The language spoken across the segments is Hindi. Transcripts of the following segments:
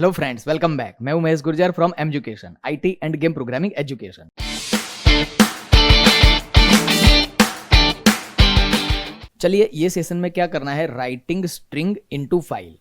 Hello friends, welcome back. मैं हूं Mahesh Gurjar from education IT end game programming education. चलिए, ये सेशन में क्या करना है, राइटिंग स्ट्रिंग इनटू फाइल।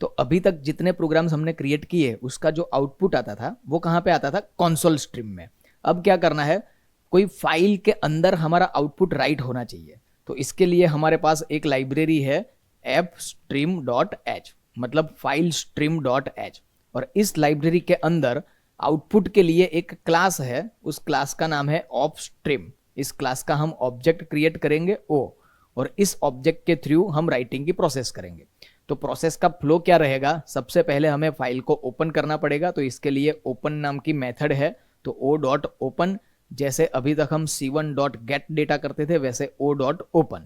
तो अभी तक जितने प्रोग्राम्स हमने क्रिएट किए उसका जो आउटपुट आता था वो कहाँ पे आता था, कंसोल स्ट्रीम में। अब क्या करना है, कोई फाइल के अंदर हमारा आउटपुट राइट होना चाहिए। तो इसके लिए हमारे पास एक लाइब्रेरी है fstream.h, मतलब फाइल stream.h। और इस लाइब्रेरी के अंदर आउटपुट के लिए एक क्लास है, उस क्लास का नाम है offstream। इस क्लास का हम ऑब्जेक्ट क्रिएट करेंगे ओ, और इस ऑब्जेक्ट के थ्रू हम राइटिंग की प्रोसेस करेंगे। तो प्रोसेस का फ्लो क्या रहेगा, सबसे पहले हमें फाइल को ओपन करना पड़ेगा। तो इसके लिए ओपन नाम की मेथड है, तो o.open, जैसे अभी तक हम c1.getData करते थे वैसे o.open।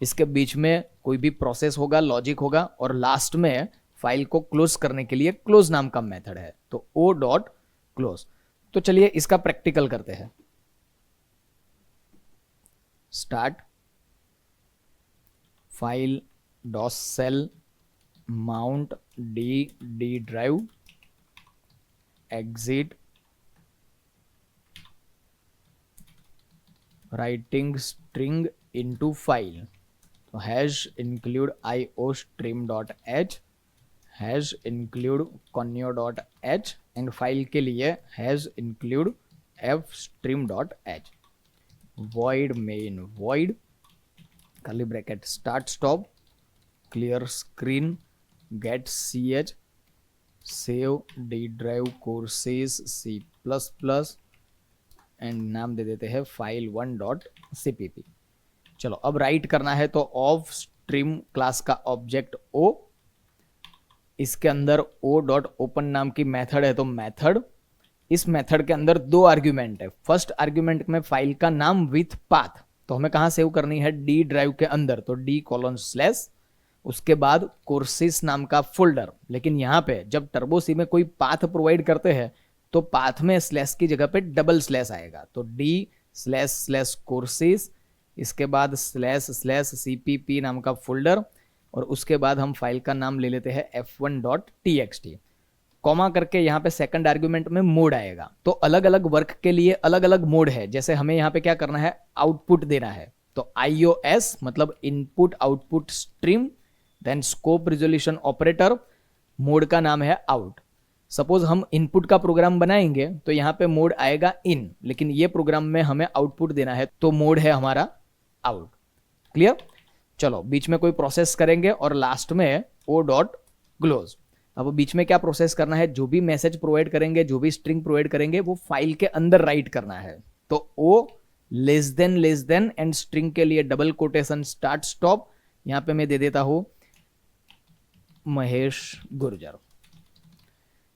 इसके बीच में कोई भी प्रोसेस होगा, लॉजिक होगा, और लास्ट में फाइल को क्लोज करने के लिए क्लोज नाम का मेथड है, तो o.close। तो चलिए इसका प्रैक्टिकल करते हैं। Start file .cell mount D drive exit writing string into file. तो hash include iostream.h, hash include conio.h, and file के लिए hash include fstream.h। void main void curly bracket start stop clear screen get ch save d drive courses c++ and नाम दे देते हैं file1.cpp। चलो अब राइट करना है, तो ऑफ स्ट्रीम क्लास का ऑब्जेक्ट o, इसके अंदर o.open नाम की मेथड है, तो मेथड, इस मेथड के अंदर दो आर्ग्यूमेंट है। फर्स्ट आर्ग्यूमेंट में फाइल का नाम विथ पाथ, तो हमें कहां सेव करनी है, डी ड्राइव के अंदर, तो d:/, उसके बाद कोर्सेस नाम का फोल्डर। लेकिन यहाँ पे जब टर्बो सी में कोई पाथ प्रोवाइड करते हैं तो पाथ में स्लैश की जगह पे डबल स्लैश आएगा, तो d//courses, इसके बाद //cpp नाम का फोल्डर, और उसके बाद हम फाइल का नाम ले लेते हैं f1.txt, कॉमा करके यहाँ पे सेकंड आर्गुमेंट में मोड आएगा। तो अलग अलग वर्क के लिए अलग अलग मोड है। जैसे हमें यहाँ पे क्या करना है, आउटपुट देना है, तो iOS मतलब input output stream, then scope resolution operator, mode का नाम है आउट। सपोज हम इनपुट का प्रोग्राम बनाएंगे तो यहाँ पे मोड आएगा इन, लेकिन ये प्रोग्राम में हमें आउटपुट देना है तो मोड है हमारा आउट। क्लियर? चलो बीच में कोई प्रोसेस करेंगे और लास्ट में o.close। अब बीच में क्या प्रोसेस करना है, जो भी मैसेज प्रोवाइड करेंगे, जो भी स्ट्रिंग प्रोवाइड करेंगे वो फाइल के अंदर राइट करना है। तो o << एंड स्ट्रिंग के लिए डबल कोटेशन स्टार्ट स्टॉप, यहां पे मैं दे देता हूं महेश गुर्जर।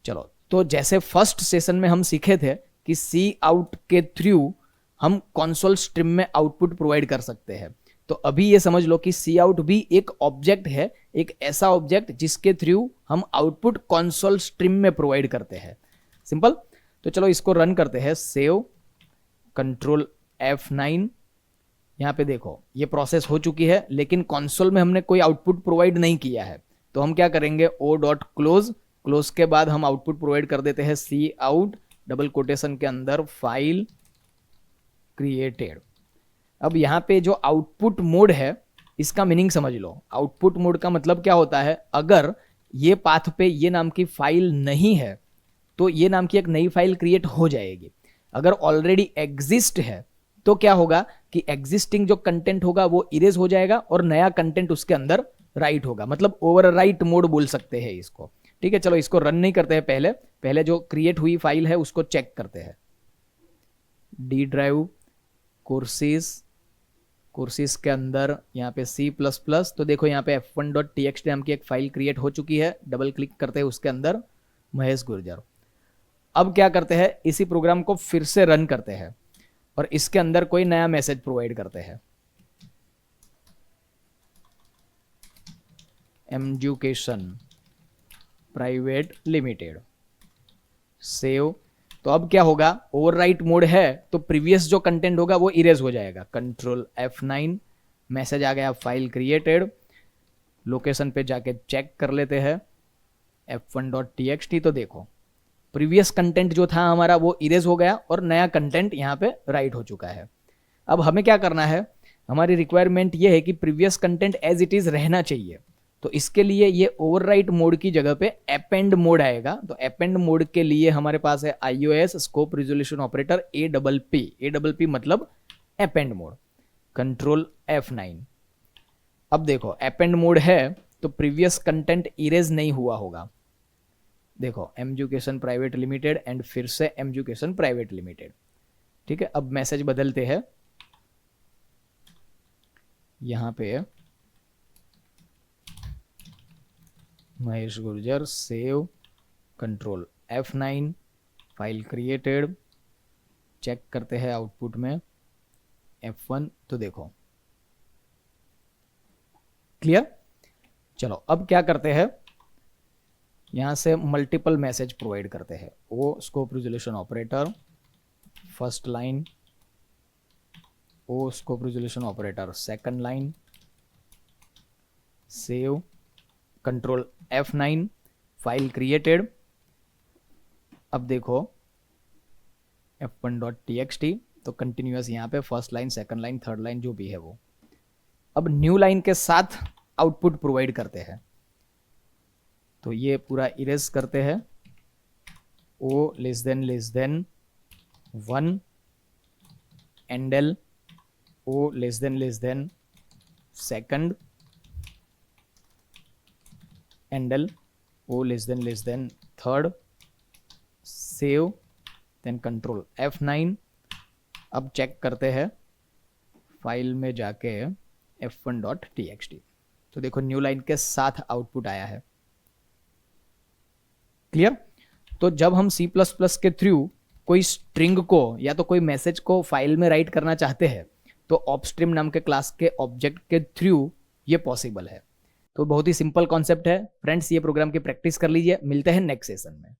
चलो, तो जैसे फर्स्ट सेशन में हम सीखे थे कि सी आउट के थ्रू हम कंसोल स्ट्रीम में आउटपुट प्रोवाइड कर सकते हैं, तो अभी ये समझ लो कि सी आउट भी एक ऑब्जेक्ट है, एक ऐसा ऑब्जेक्ट जिसके थ्रू हम आउटपुट कंसोल स्ट्रीम में प्रोवाइड करते हैं। सिंपल। तो चलो इसको रन करते हैं, सेव, कंट्रोल F9। यहाँ पे देखो ये प्रोसेस हो चुकी है, लेकिन कंसोल में हमने कोई आउटपुट प्रोवाइड नहीं किया है। तो हम क्या करेंगे, o.close, क्लोज के बाद हम आउटपुट प्रोवाइड कर देते हैं सी आउट डबल कोटेशन के अंदर फाइल क्रिएटेड। अब यहाँ पे जो आउटपुट मोड है इसका मीनिंग समझ लो। आउटपुट मोड का मतलब क्या होता है, अगर ये पाथ पे ये नाम की फाइल नहीं है तो ये नाम की एक नई फाइल क्रिएट हो जाएगी। अगर ऑलरेडी एग्जिस्ट है तो क्या होगा कि एग्जिस्टिंग जो कंटेंट होगा वो इरेज हो जाएगा और नया कंटेंट उसके अंदर राइट होगा, मतलब ओवरराइट मोड बोल सकते हैं इसको। ठीक है, चलो इसको रन नहीं करते हैं, पहले जो क्रिएट हुई फाइल है उसको चेक करते हैं। डी ड्राइव कोर्सेस के अंदर यहाँ पे C++, तो देखो यहाँ पे f1.txt नाम की एक फाइल क्रिएट हो चुकी है। डबल क्लिक करते हैं उसके अंदर महेश गुर्जर। अब क्या करते हैं, इसी प्रोग्राम को फिर से रन करते हैं और इसके अंदर कोई नया मैसेज प्रोवाइड करते हैं, एजुकेशन प्राइवेट लिमिटेड, सेव। तो अब क्या होगा, ओवरराइट मोड है तो प्रीवियस जो कंटेंट होगा वो इरेज हो जाएगा। कंट्रोल F9, मैसेज आ गया फाइल क्रिएटेड। लोकेशन पे जाके चेक कर लेते हैं, f1.txt। तो देखो प्रीवियस कंटेंट जो था हमारा वो इरेज हो गया और नया कंटेंट यहाँ पे राइट हो चुका है। अब हमें क्या करना है, हमारी रिक्वायरमेंट ये है कि previous content as it is रहना चाहिए। तो इसके लिए ये ओवरराइट मोड की जगह पे अपेंड मोड आएगा। तो अपेंड मोड के लिए हमारे पास है iOS scope resolution operator APP मतलब अपेंड मोड, कंट्रोल F9। अब देखो अपेंड मोड है तो प्रीवियस कंटेंट इरेज नहीं हुआ होगा। देखो एमजुकेशन प्राइवेट लिमिटेड एंड फिर से एमजुकेशन प्राइवेट लिमिटेड। ठीक है, अब मैसेज बदलते हैं, यहां पे Mahesh Gurjar, save, control F9, file created, check करते हैं आउटपुट में F1। तो देखो क्लियर। चलो अब क्या करते हैं, यहां से मल्टीपल मैसेज प्रोवाइड करते हैं। O scope resolution operator first line, O scope resolution operator second line, save, control F9, file created. अब देखो f1.txt, तो कंटिन्यूअस यहाँ पे first line, second line, third line जो भी है वो। अब न्यू लाइन के साथ आउटपुट प्रोवाइड करते हैं। तो ये पूरा इरेज करते हैं, O less than 1 endl, O less than second endl, O less than third, save, then control F9। अब चेक करते हैं फाइल में जाके f1.txt। तो देखो न्यू लाइन के साथ आउटपुट आया है। क्लियर। तो जब हम C++ के थ्रू कोई स्ट्रिंग को या तो कोई मैसेज को फाइल में राइट करना चाहते हैं तो ऑपस्ट्रीम नाम के क्लास के ऑब्जेक्ट के थ्रू ये पॉसिबल है। तो बहुत ही सिंपल कॉन्सेप्ट है फ्रेंड्स, ये प्रोग्राम की प्रैक्टिस कर लीजिए। मिलते हैं नेक्स्ट सेशन में।